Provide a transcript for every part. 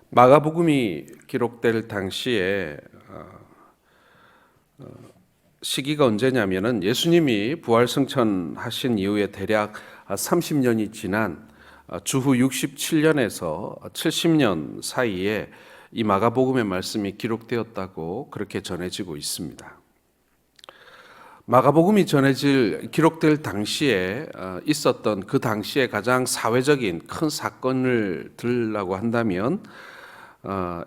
마가복음이 기록될 당시에 시기가 언제냐면은 예수님이 부활승천하신 이후에 대략 30년이 지난 주후 67년에서 70년 사이에 이 마가복음의 말씀이 기록되었다고 그렇게 전해지고 있습니다. 마가복음이 기록될 당시에 있었던 그 당시에 가장 사회적인 큰 사건을 들라고 한다면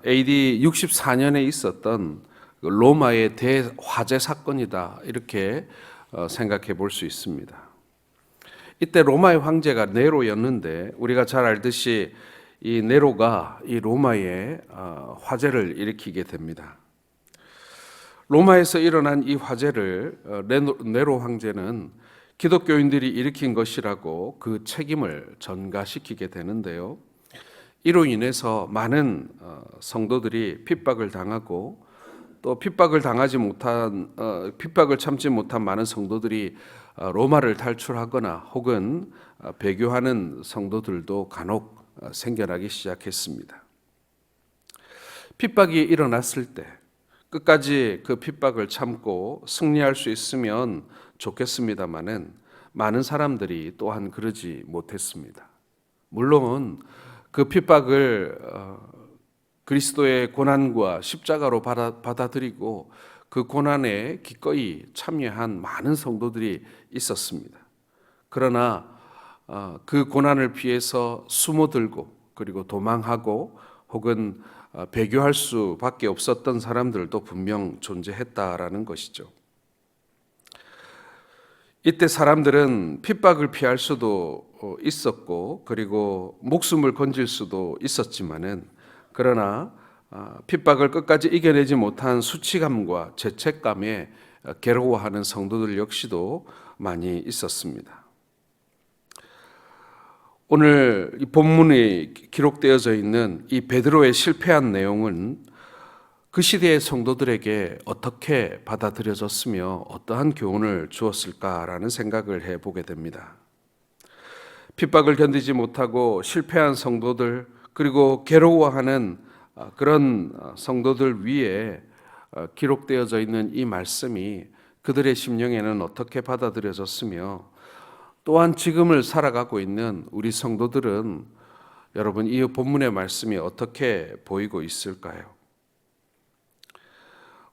AD 64년에 있었던 로마의 대화재 사건이다, 이렇게 생각해 볼 수 있습니다. 이때 로마의 황제가 네로였는데 우리가 잘 알듯이 이 네로가 이 로마의 화재를 일으키게 됩니다. 로마에서 일어난 이 화재를 네로 황제는 기독교인들이 일으킨 것이라고 그 책임을 전가시키게 되는데요. 이로 인해서 많은 성도들이 핍박을 당하고 또 핍박을 참지 못한 많은 성도들이 로마를 탈출하거나 혹은 배교하는 성도들도 간혹 생겨나기 시작했습니다. 핍박이 일어났을 때 끝까지 그 핍박을 참고 승리할 수 있으면 좋겠습니다마는 많은 사람들이 또한 그러지 못했습니다. 물론 그 핍박을 그리스도의 고난과 십자가로 받아들이고 그 고난에 기꺼이 참여한 많은 성도들이 있었습니다. 그러나 그 고난을 피해서 숨어들고 그리고 도망하고 혹은 배교할 수밖에 없었던 사람들도 분명 존재했다라는 것이죠. 이때 사람들은 핍박을 피할 수도 있었고 그리고 목숨을 건질 수도 있었지만은 그러나 핍박을 끝까지 이겨내지 못한 수치감과 죄책감에 괴로워하는 성도들 역시도 많이 있었습니다. 오늘 이 본문에 기록되어져 있는 이 베드로의 실패한 내용은 그 시대의 성도들에게 어떻게 받아들여졌으며 어떠한 교훈을 주었을까라는 생각을 해보게 됩니다. 핍박을 견디지 못하고 실패한 성도들 그리고 괴로워하는 그런 성도들 위에 기록되어져 있는 이 말씀이 그들의 심령에는 어떻게 받아들여졌으며 또한 지금을 살아가고 있는 우리 성도들은 여러분 이 본문의 말씀이 어떻게 보이고 있을까요?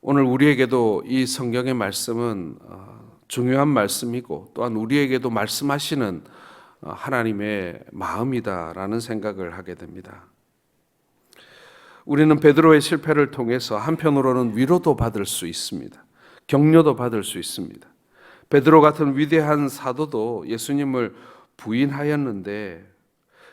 오늘 우리에게도 이 성경의 말씀은 중요한 말씀이고 또한 우리에게도 말씀하시는 하나님의 마음이다라는 생각을 하게 됩니다. 우리는 베드로의 실패를 통해서 한편으로는 위로도 받을 수 있습니다. 격려도 받을 수 있습니다. 베드로 같은 위대한 사도도 예수님을 부인하였는데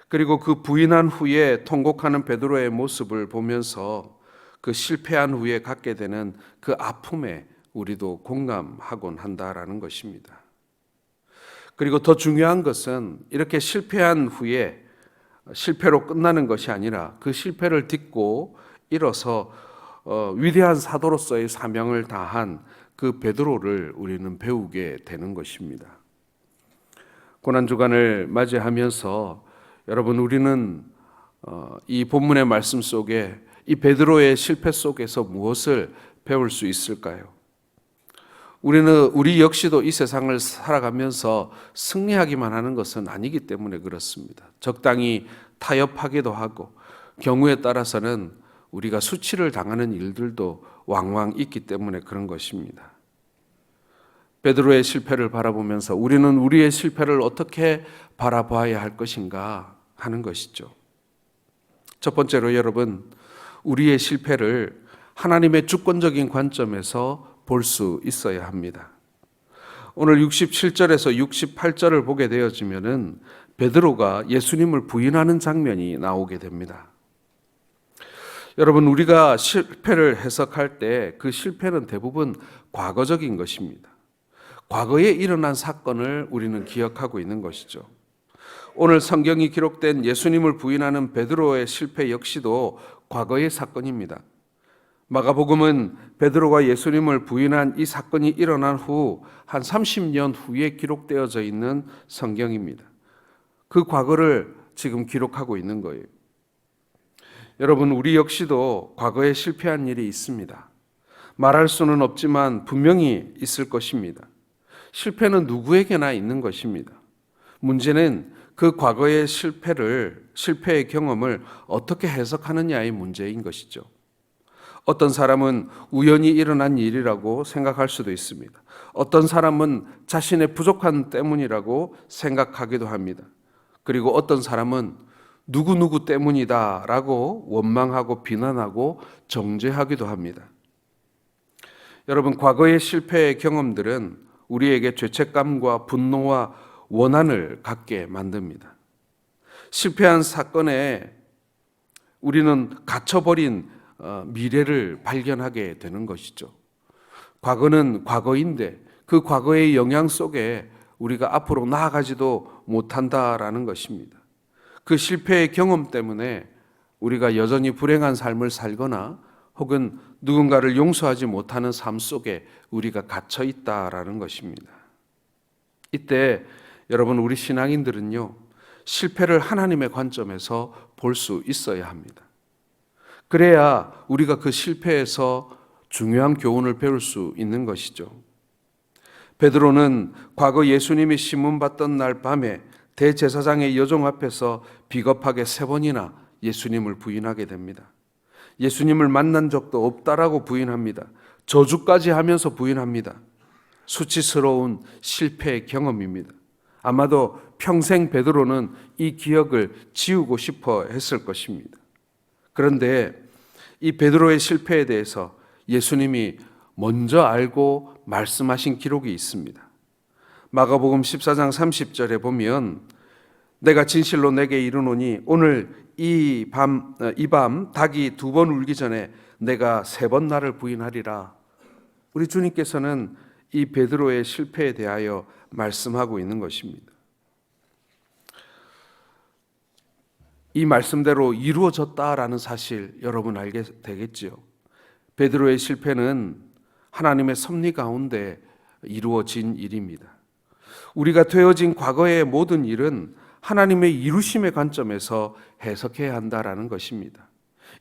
그리고 그 부인한 후에 통곡하는 베드로의 모습을 보면서 그 실패한 후에 갖게 되는 그 아픔에 우리도 공감하곤 한다라는 것입니다. 그리고 더 중요한 것은 이렇게 실패한 후에 실패로 끝나는 것이 아니라 그 실패를 딛고 일어서 위대한 사도로서의 사명을 다한 그 베드로를 우리는 배우게 되는 것입니다. 고난주간을 맞이하면서 여러분 우리는 이 본문의 말씀 속에 이 베드로의 실패 속에서 무엇을 배울 수 있을까요? 우리 역시도 이 세상을 살아가면서 승리하기만 하는 것은 아니기 때문에 그렇습니다. 적당히 타협하기도 하고 경우에 따라서는 우리가 수치를 당하는 일들도 왕왕 있기 때문에 그런 것입니다. 베드로의 실패를 바라보면서 우리는 우리의 실패를 어떻게 바라봐야 할 것인가 하는 것이죠. 첫 번째로 여러분, 우리의 실패를 하나님의 주권적인 관점에서 볼 수 있어야 합니다. 오늘 67절에서 68절을 보게 되어지면은 베드로가 예수님을 부인하는 장면이 나오게 됩니다. 여러분, 우리가 실패를 해석할 때 그 실패는 대부분 과거적인 것입니다. 과거에 일어난 사건을 우리는 기억하고 있는 것이죠. 오늘 성경이 기록된 예수님을 부인하는 베드로의 실패 역시도 과거의 사건입니다. 마가복음은 베드로가 예수님을 부인한 이 사건이 일어난 후 한 30년 후에 기록되어져 있는 성경입니다. 그 과거를 지금 기록하고 있는 거예요. 여러분, 우리 역시도 과거에 실패한 일이 있습니다. 말할 수는 없지만 분명히 있을 것입니다. 실패는 누구에게나 있는 것입니다. 문제는 그 과거의 실패의 경험을 어떻게 해석하느냐의 문제인 것이죠. 어떤 사람은 우연히 일어난 일이라고 생각할 수도 있습니다. 어떤 사람은 자신의 부족함 때문이라고 생각하기도 합니다. 그리고 어떤 사람은 누구누구 때문이다라고 원망하고 비난하고 정죄하기도 합니다. 여러분, 과거의 실패의 경험들은 우리에게 죄책감과 분노와 원한을 갖게 만듭니다. 실패한 사건에 우리는 갇혀버린 미래를 발견하게 되는 것이죠. 과거는 과거인데 그 과거의 영향 속에 우리가 앞으로 나아가지도 못한다라는 것입니다. 그 실패의 경험 때문에 우리가 여전히 불행한 삶을 살거나 혹은 누군가를 용서하지 못하는 삶 속에 우리가 갇혀 있다라는 것입니다. 이때 여러분, 우리 신앙인들은요, 실패를 하나님의 관점에서 볼 수 있어야 합니다. 그래야 우리가 그 실패에서 중요한 교훈을 배울 수 있는 것이죠. 베드로는 과거 예수님이 신문받던 날 밤에 대제사장의 여종 앞에서 비겁하게 3번이나 예수님을 부인하게 됩니다. 예수님을 만난 적도 없다라고 부인합니다. 저주까지 하면서 부인합니다. 수치스러운 실패의 경험입니다. 아마도 평생 베드로는 이 기억을 지우고 싶어 했을 것입니다. 그런데 이 베드로의 실패에 대해서 예수님이 먼저 알고 말씀하신 기록이 있습니다. 마가복음 14장 30절에 보면 내가 진실로 내게 이르노니 오늘 이 밤 닭이 2번 울기 전에 내가 3번 나를 부인하리라. 우리 주님께서는 이 베드로의 실패에 대하여 말씀하고 있는 것입니다. 이 말씀대로 이루어졌다라는 사실 여러분 알게 되겠지요. 베드로의 실패는 하나님의 섭리 가운데 이루어진 일입니다. 우리가 되어진 과거의 모든 일은 하나님의 이루심의 관점에서 해석해야 한다라는 것입니다.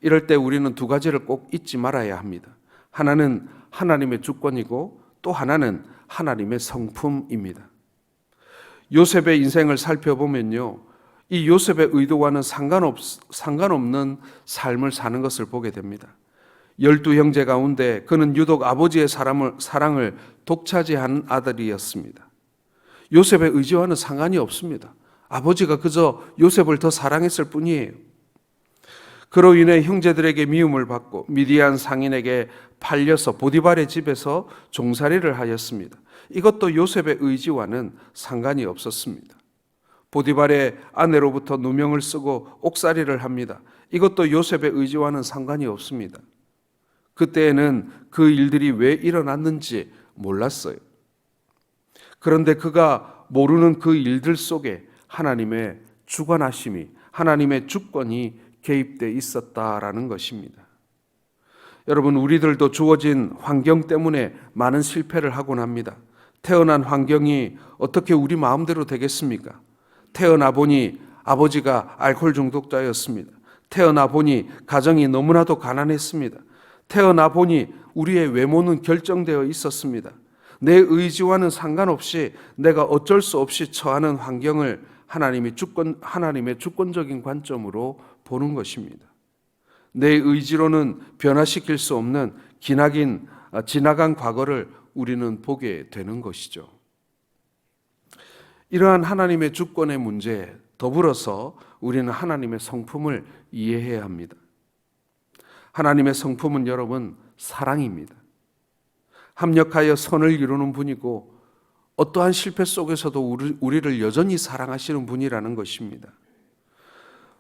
이럴 때 우리는 2가지를 꼭 잊지 말아야 합니다. 하나는 하나님의 주권이고 또 하나는 하나님의 성품입니다. 요셉의 인생을 살펴보면요, 이 요셉의 의도와는 상관없는 삶을 사는 것을 보게 됩니다. 12형제 가운데 그는 유독 아버지의 사랑을 독차지한 아들이었습니다. 요셉의 의지와는 상관이 없습니다. 아버지가 그저 요셉을 더 사랑했을 뿐이에요. 그로 인해 형제들에게 미움을 받고 미디안 상인에게 팔려서 보디발의 집에서 종살이를 하였습니다. 이것도 요셉의 의지와는 상관이 없었습니다. 보디발의 아내로부터 누명을 쓰고 옥살이를 합니다. 이것도 요셉의 의지와는 상관이 없습니다. 그때에는 그 일들이 왜 일어났는지 몰랐어요. 그런데 그가 모르는 그 일들 속에 하나님의 주관하심이, 하나님의 주권이 개입되어 있었다라는 것입니다. 여러분, 우리들도 주어진 환경 때문에 많은 실패를 하곤 합니다. 태어난 환경이 어떻게 우리 마음대로 되겠습니까? 태어나 보니 아버지가 알코올 중독자였습니다. 태어나 보니 가정이 너무나도 가난했습니다. 태어나 보니 우리의 외모는 결정되어 있었습니다. 내 의지와는 상관없이 내가 어쩔 수 없이 처하는 환경을 하나님의 주권적인 관점으로 보는 것입니다. 내 의지로는 변화시킬 수 없는 지나간 과거를 우리는 보게 되는 것이죠. 이러한 하나님의 주권의 문제 더불어서 우리는 하나님의 성품을 이해해야 합니다. 하나님의 성품은 여러분 사랑입니다. 합력하여 선을 이루는 분이고 어떠한 실패 속에서도 우리를 여전히 사랑하시는 분이라는 것입니다.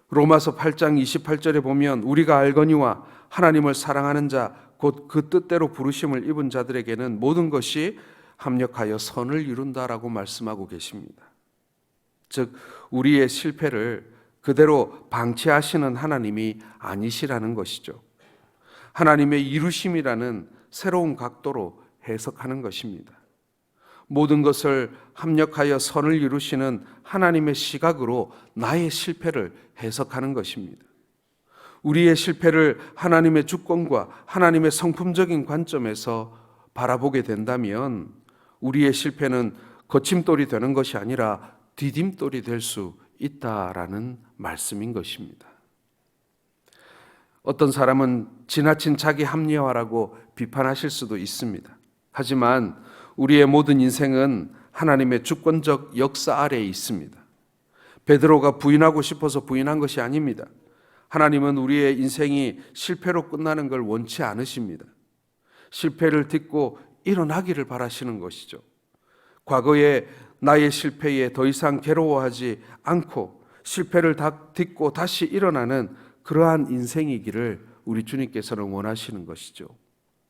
로마서 8장 28절에 보면 우리가 알거니와 하나님을 사랑하는 자 곧 그 뜻대로 부르심을 입은 자들에게는 모든 것이 합력하여 선을 이룬다라고 말씀하고 계십니다. 즉 우리의 실패를 그대로 방치하시는 하나님이 아니시라는 것이죠. 하나님의 이루심이라는 새로운 각도로 해석하는 것입니다. 모든 것을 합력하여 선을 이루시는 하나님의 시각으로 나의 실패를 해석하는 것입니다. 우리의 실패를 하나님의 주권과 하나님의 성품적인 관점에서 바라보게 된다면 우리의 실패는 거침돌이 되는 것이 아니라 디딤돌이 될 수 있다라는 말씀인 것입니다. 어떤 사람은 지나친 자기 합리화라고 비판하실 수도 있습니다. 하지만 우리의 모든 인생은 하나님의 주권적 역사 아래에 있습니다. 베드로가 부인하고 싶어서 부인한 것이 아닙니다. 하나님은 우리의 인생이 실패로 끝나는 걸 원치 않으십니다. 실패를 딛고 일어나기를 바라시는 것이죠. 과거에 나의 실패에 더 이상 괴로워하지 않고 실패를 딛고 다시 일어나는 그러한 인생이기를 우리 주님께서는 원하시는 것이죠.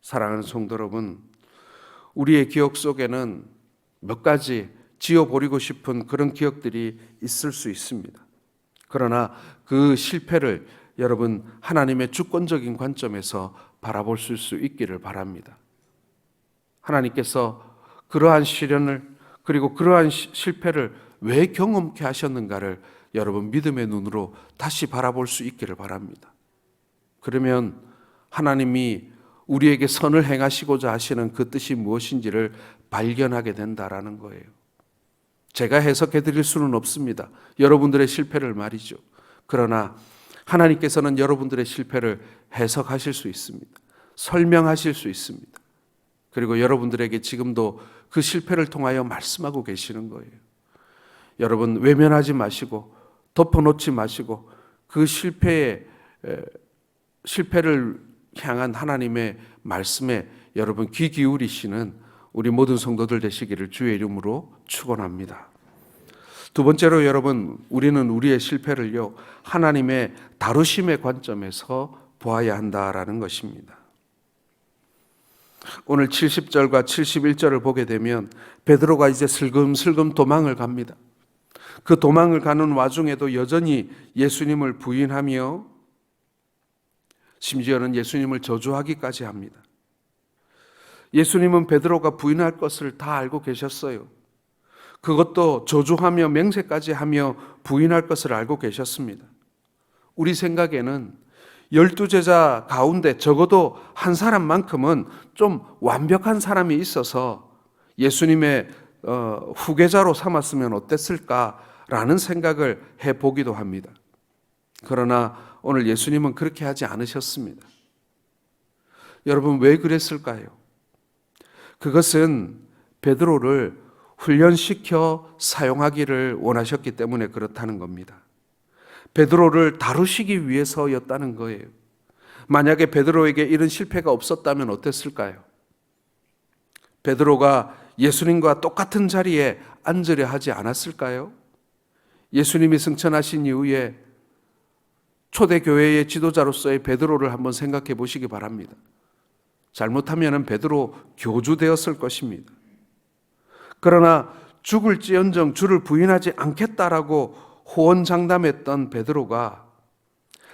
사랑하는 성도 여러분, 우리의 기억 속에는 몇 가지 지워버리고 싶은 그런 기억들이 있을 수 있습니다. 그러나 그 실패를 여러분 하나님의 주권적인 관점에서 바라볼 수 있기를 바랍니다. 하나님께서 그러한 시련을 그리고 그러한 실패를 왜 경험케 하셨는가를 여러분 믿음의 눈으로 다시 바라볼 수 있기를 바랍니다. 그러면 하나님이 우리에게 선을 행하시고자 하시는 그 뜻이 무엇인지를 발견하게 된다라는 거예요. 제가 해석해 드릴 수는 없습니다. 여러분들의 실패를 말이죠. 그러나 하나님께서는 여러분들의 실패를 해석하실 수 있습니다. 설명하실 수 있습니다. 그리고 여러분들에게 지금도 그 실패를 통하여 말씀하고 계시는 거예요. 여러분 외면하지 마시고 덮어놓지 마시고 그 실패를 향한 하나님의 말씀에 여러분 귀 기울이시는 우리 모든 성도들 되시기를 주의 이름으로 축원합니다. 두 번째로 여러분 우리는 우리의 실패를요 하나님의 다루심의 관점에서 보아야 한다라는 것입니다. 오늘 70절과 71절을 보게 되면 베드로가 이제 슬금슬금 도망을 갑니다. 그 도망을 가는 와중에도 여전히 예수님을 부인하며 심지어는 예수님을 저주하기까지 합니다. 예수님은 베드로가 부인할 것을 다 알고 계셨어요. 그것도 저주하며 맹세까지 하며 부인할 것을 알고 계셨습니다. 우리 생각에는 12제자 가운데 적어도 한 사람만큼은 좀 완벽한 사람이 있어서 예수님의 후계자로 삼았으면 어땠을까라는 생각을 해보기도 합니다. 그러나 오늘 예수님은 그렇게 하지 않으셨습니다. 여러분 왜 그랬을까요? 그것은 베드로를 훈련시켜 사용하기를 원하셨기 때문에 그렇다는 겁니다. 베드로를 다루시기 위해서였다는 거예요. 만약에 베드로에게 이런 실패가 없었다면 어땠을까요? 베드로가 예수님과 똑같은 자리에 앉으려 하지 않았을까요? 예수님이 승천하신 이후에 초대교회의 지도자로서의 베드로를 한번 생각해 보시기 바랍니다. 잘못하면 베드로 교주되었을 것입니다. 그러나 죽을지언정 주를 부인하지 않겠다라고 호언장담했던 베드로가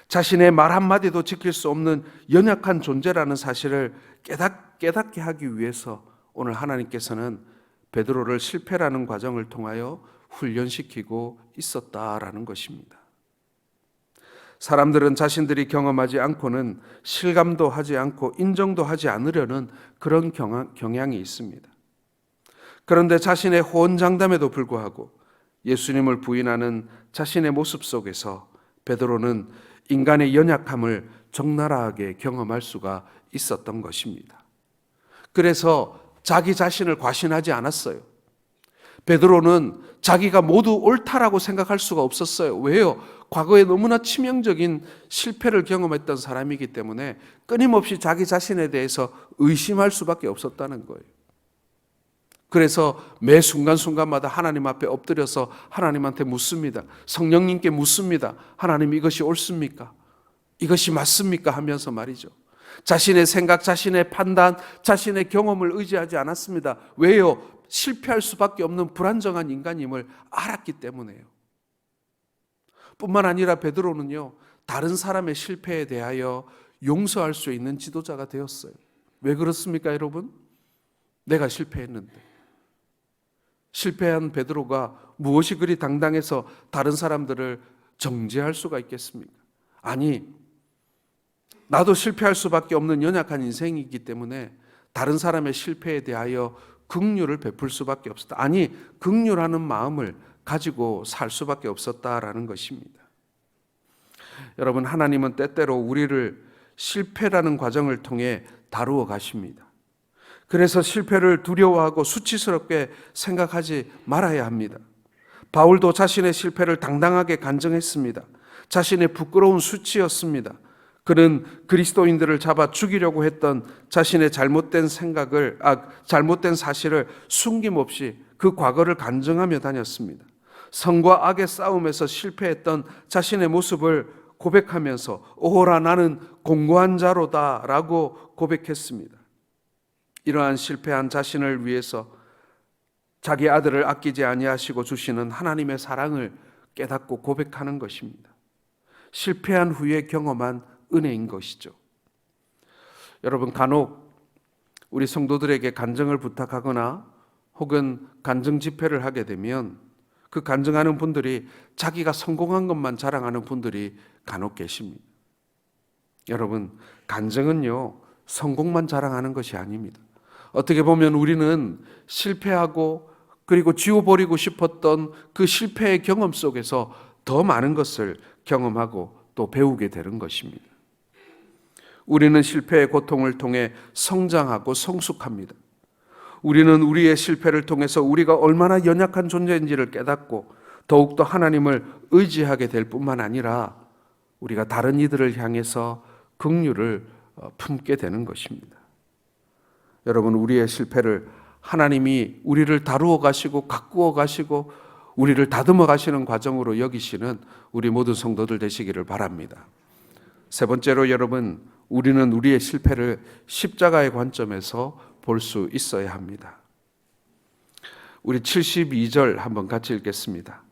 자신의 말 한마디도 지킬 수 없는 연약한 존재라는 사실을 깨닫게 하기 위해서 오늘 하나님께서는 베드로를 실패라는 과정을 통하여 훈련시키고 있었다라는 것입니다. 사람들은 자신들이 경험하지 않고는 실감도 하지 않고 인정도 하지 않으려는 그런 경향이 있습니다. 그런데 자신의 호언장담에도 불구하고 예수님을 부인하는 자신의 모습 속에서 베드로는 인간의 연약함을 적나라하게 경험할 수가 있었던 것입니다. 그래서 자기 자신을 과신하지 않았어요. 베드로는 자기가 모두 옳다라고 생각할 수가 없었어요. 왜요? 과거에 너무나 치명적인 실패를 경험했던 사람이기 때문에 끊임없이 자기 자신에 대해서 의심할 수밖에 없었다는 거예요. 그래서 매 순간순간마다 하나님 앞에 엎드려서 하나님한테 묻습니다. 성령님께 묻습니다. 하나님 이것이 옳습니까? 이것이 맞습니까? 하면서 말이죠. 자신의 생각, 자신의 판단, 자신의 경험을 의지하지 않았습니다. 왜요? 실패할 수밖에 없는 불안정한 인간임을 알았기 때문에요. 뿐만 아니라 베드로는요, 다른 사람의 실패에 대하여 용서할 수 있는 지도자가 되었어요. 왜 그렇습니까, 여러분? 내가 실패했는데. 실패한 베드로가 무엇이 그리 당당해서 다른 사람들을 정죄할 수가 있겠습니까? 아니, 나도 실패할 수밖에 없는 연약한 인생이기 때문에 다른 사람의 실패에 대하여 긍휼을 베풀 수밖에 없었다. 아니, 긍휼하는 마음을 가지고 살 수밖에 없었다라는 것입니다. 여러분, 하나님은 때때로 우리를 실패라는 과정을 통해 다루어 가십니다. 그래서 실패를 두려워하고 수치스럽게 생각하지 말아야 합니다. 바울도 자신의 실패를 당당하게 간증했습니다. 자신의 부끄러운 수치였습니다. 그는 그리스도인들을 잡아 죽이려고 했던 자신의 잘못된 사실을 숨김없이 그 과거를 간증하며 다녔습니다. 성과 악의 싸움에서 실패했던 자신의 모습을 고백하면서 오호라 나는 공고한 자로다 라고 고백했습니다. 이러한 실패한 자신을 위해서 자기 아들을 아끼지 아니하시고 주시는 하나님의 사랑을 깨닫고 고백하는 것입니다. 실패한 후에 경험한 은혜인 것이죠. 여러분, 간혹 우리 성도들에게 간증을 부탁하거나 혹은 간증 집회를 하게 되면 그 간증하는 분들이 자기가 성공한 것만 자랑하는 분들이 간혹 계십니다. 여러분, 간증은요, 성공만 자랑하는 것이 아닙니다. 어떻게 보면 우리는 실패하고 그리고 지워버리고 싶었던 그 실패의 경험 속에서 더 많은 것을 경험하고 또 배우게 되는 것입니다. 우리는 실패의 고통을 통해 성장하고 성숙합니다. 우리는 우리의 실패를 통해서 우리가 얼마나 연약한 존재인지를 깨닫고 더욱더 하나님을 의지하게 될 뿐만 아니라 우리가 다른 이들을 향해서 긍휼을 품게 되는 것입니다. 여러분, 우리의 실패를 하나님이 우리를 다루어 가시고 가꾸어 가시고 우리를 다듬어 가시는 과정으로 여기시는 우리 모든 성도들 되시기를 바랍니다. 세 번째로 여러분, 우리는 우리의 실패를 십자가의 관점에서 볼 수 있어야 합니다. 우리 72절 한번 같이 읽겠습니다.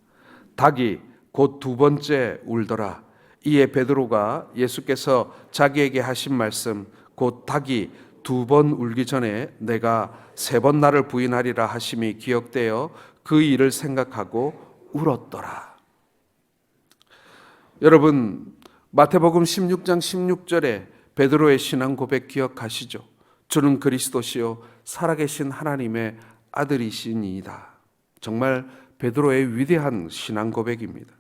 닭이 곧 두 번째 울더라. 이에 베드로가 예수께서 자기에게 하신 말씀 곧 닭이 두 번 울기 전에 내가 세 번 나를 부인하리라 하심이 기억되어 그 일을 생각하고 울었더라. 여러분, 마태복음 16장 16절에 베드로의 신앙 고백 기억하시죠? 주는 그리스도시요 살아계신 하나님의 아들이시니이다. 정말 베드로의 위대한 신앙 고백입니다.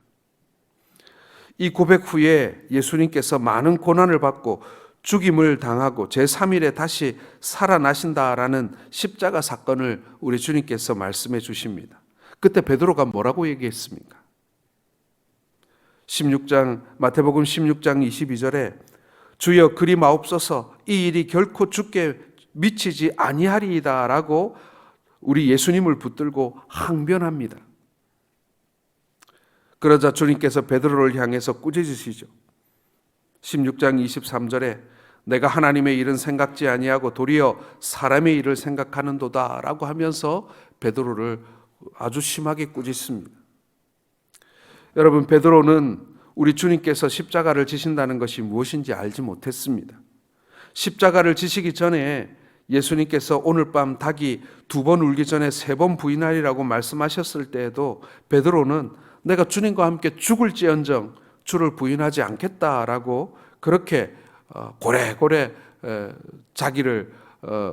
이 고백 후에 예수님께서 많은 고난을 받고 죽임을 당하고 제3일에 다시 살아나신다라는 십자가 사건을 우리 주님께서 말씀해 주십니다. 그때 베드로가 뭐라고 얘기했습니까? 마태복음 16장 22절에 주여 그리 마옵소서 이 일이 결코 주께 미치지 아니하리이다 라고 우리 예수님을 붙들고 항변합니다. 그러자 주님께서 베드로를 향해서 꾸짖으시죠. 16장 23절에 내가 하나님의 일은 생각지 아니하고 도리어 사람의 일을 생각하는도다 라고 하면서 베드로를 아주 심하게 꾸짖습니다. 여러분, 베드로는 우리 주님께서 십자가를 지신다는 것이 무엇인지 알지 못했습니다. 십자가를 지시기 전에 예수님께서 오늘 밤 닭이 두 번 울기 전에 세 번 부인하리라고 말씀하셨을 때에도 베드로는 내가 주님과 함께 죽을지언정 주를 부인하지 않겠다라고 그렇게 고래고래 자기를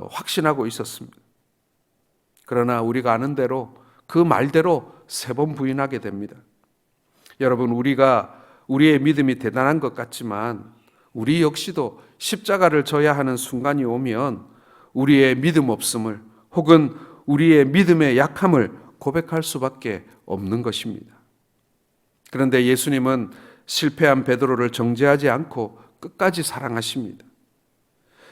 확신하고 있었습니다. 그러나 우리가 아는 대로 그 말대로 세 번 부인하게 됩니다. 여러분, 우리가 우리의 믿음이 대단한 것 같지만 우리 역시도 십자가를 져야 하는 순간이 오면 우리의 믿음 없음을 혹은 우리의 믿음의 약함을 고백할 수밖에 없는 것입니다. 그런데 예수님은 실패한 베드로를 정죄하지 않고 끝까지 사랑하십니다.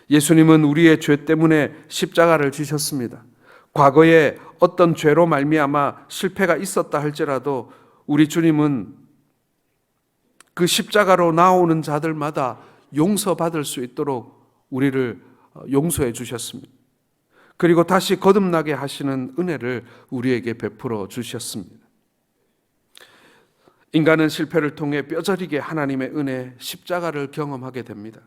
예수님은 우리의 죄 때문에 십자가를 지셨습니다. 과거에 어떤 죄로 말미암아 실패가 있었다 할지라도 우리 주님은 그 십자가로 나오는 자들마다 용서받을 수 있도록 우리를 용서해 주셨습니다. 그리고 다시 거듭나게 하시는 은혜를 우리에게 베풀어 주셨습니다. 인간은 실패를 통해 뼈저리게 하나님의 은혜, 십자가를 경험하게 됩니다.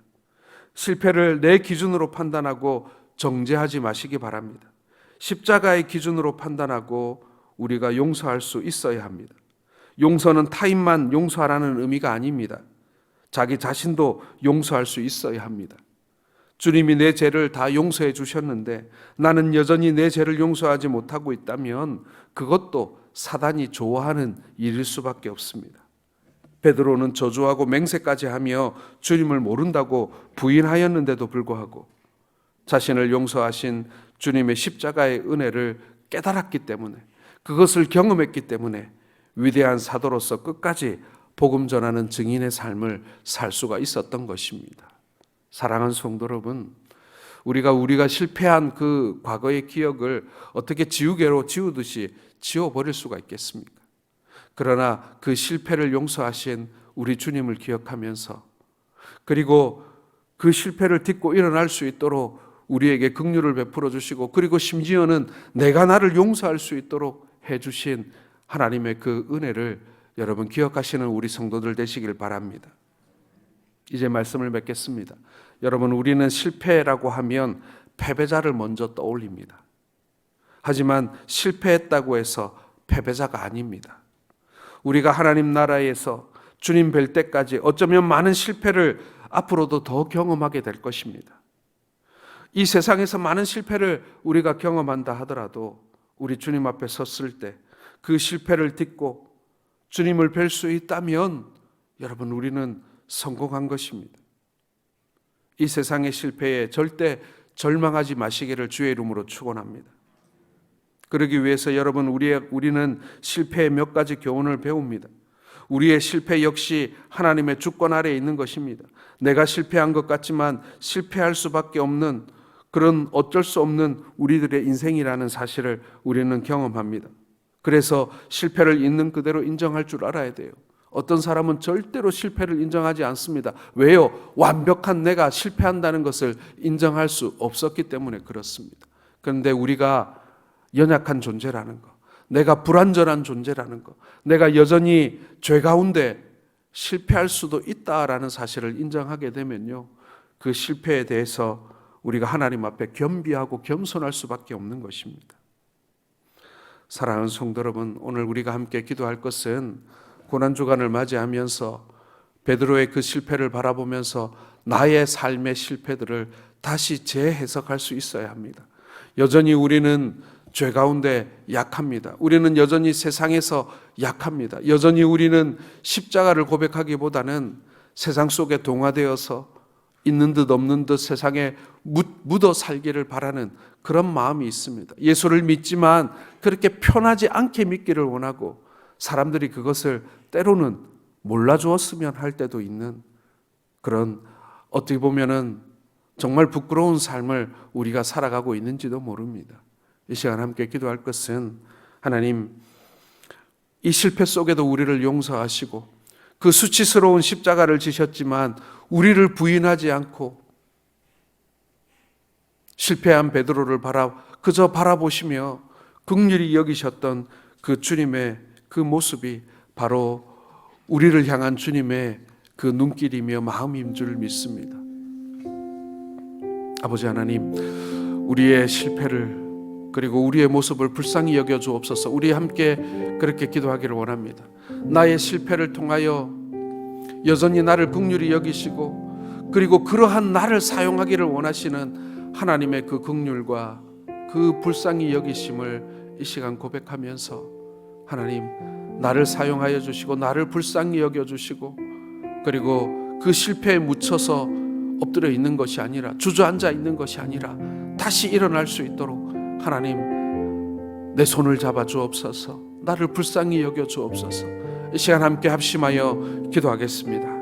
실패를 내 기준으로 판단하고 정죄하지 마시기 바랍니다. 십자가의 기준으로 판단하고 우리가 용서할 수 있어야 합니다. 용서는 타인만 용서하라는 의미가 아닙니다. 자기 자신도 용서할 수 있어야 합니다. 주님이 내 죄를 다 용서해 주셨는데 나는 여전히 내 죄를 용서하지 못하고 있다면 그것도 사단이 좋아하는 일일 수밖에 없습니다. 베드로는 저주하고 맹세까지 하며 주님을 모른다고 부인하였는데도 불구하고 자신을 용서하신 주님의 십자가의 은혜를 깨달았기 때문에, 그것을 경험했기 때문에 위대한 사도로서 끝까지 복음 전하는 증인의 삶을 살 수가 있었던 것입니다. 사랑하는 성도 여러분, 우리가 실패한 그 과거의 기억을 어떻게 지우개로 지우듯이 지워버릴 수가 있겠습니까? 그러나 그 실패를 용서하신 우리 주님을 기억하면서, 그리고 그 실패를 딛고 일어날 수 있도록 우리에게 긍휼을 베풀어 주시고, 그리고 심지어는 내가 나를 용서할 수 있도록 해주신 하나님의 그 은혜를 여러분 기억하시는 우리 성도들 되시길 바랍니다. 이제 말씀을 맺겠습니다. 여러분, 우리는 실패라고 하면 패배자를 먼저 떠올립니다. 하지만 실패했다고 해서 패배자가 아닙니다. 우리가 하나님 나라에서 주님 뵐 때까지 어쩌면 많은 실패를 앞으로도 더 경험하게 될 것입니다. 이 세상에서 많은 실패를 우리가 경험한다 하더라도 우리 주님 앞에 섰을 때 그 실패를 딛고 주님을 뵐 수 있다면 여러분, 우리는 성공한 것입니다. 이 세상의 실패에 절대 절망하지 마시기를 주의 이름으로 축원합니다. 그러기 위해서 여러분, 우리는 실패의 몇 가지 교훈을 배웁니다. 우리의 실패 역시 하나님의 주권 아래에 있는 것입니다. 내가 실패한 것 같지만 실패할 수밖에 없는 그런 어쩔 수 없는 우리들의 인생이라는 사실을 우리는 경험합니다. 그래서 실패를 있는 그대로 인정할 줄 알아야 돼요. 어떤 사람은 절대로 실패를 인정하지 않습니다. 왜요? 완벽한 내가 실패한다는 것을 인정할 수 없었기 때문에 그렇습니다. 그런데 우리가 연약한 존재라는 것, 내가 불완전한 존재라는 것, 내가 여전히 죄 가운데 실패할 수도 있다라는 사실을 인정하게 되면요, 그 실패에 대해서 우리가 하나님 앞에 겸비하고 겸손할 수밖에 없는 것입니다. 사랑하는 성도 여러분, 오늘 우리가 함께 기도할 것은 고난주간을 맞이하면서 베드로의 그 실패를 바라보면서 나의 삶의 실패들을 다시 재해석할 수 있어야 합니다. 여전히 우리는 죄 가운데 약합니다. 우리는 여전히 세상에서 약합니다. 여전히 우리는 십자가를 고백하기보다는 세상 속에 동화되어서 있는 듯 없는 듯 세상에 묻어 살기를 바라는 그런 마음이 있습니다. 예수를 믿지만 그렇게 편하지 않게 믿기를 원하고, 사람들이 그것을 때로는 몰라주었으면 할 때도 있는 그런, 어떻게 보면은 정말 부끄러운 삶을 우리가 살아가고 있는지도 모릅니다. 이 시간 함께 기도할 것은, 하나님, 이 실패 속에도 우리를 용서하시고 그 수치스러운 십자가를 지셨지만 우리를 부인하지 않고 실패한 베드로를 그저 바라보시며 긍휼히 여기셨던 그 주님의 그 모습이 바로 우리를 향한 주님의 그 눈길이며 마음인 줄 믿습니다. 아버지 하나님, 우리의 실패를 그리고 우리의 모습을 불쌍히 여겨 주옵소서. 우리 함께 그렇게 기도하기를 원합니다. 나의 실패를 통하여 여전히 나를 긍휼히 여기시고, 그리고 그러한 나를 사용하기를 원하시는 하나님의 그 긍휼과 그 불쌍히 여기심을 이 시간 고백하면서, 하나님, 나를 사용하여 주시고 나를 불쌍히 여겨 주시고, 그리고 그 실패에 묻혀서 엎드려 있는 것이 아니라, 주저앉아 있는 것이 아니라 다시 일어날 수 있도록 하나님, 내 손을 잡아 주옵소서. 나를 불쌍히 여겨 주옵소서. 이 시간 함께 합심하여 기도하겠습니다.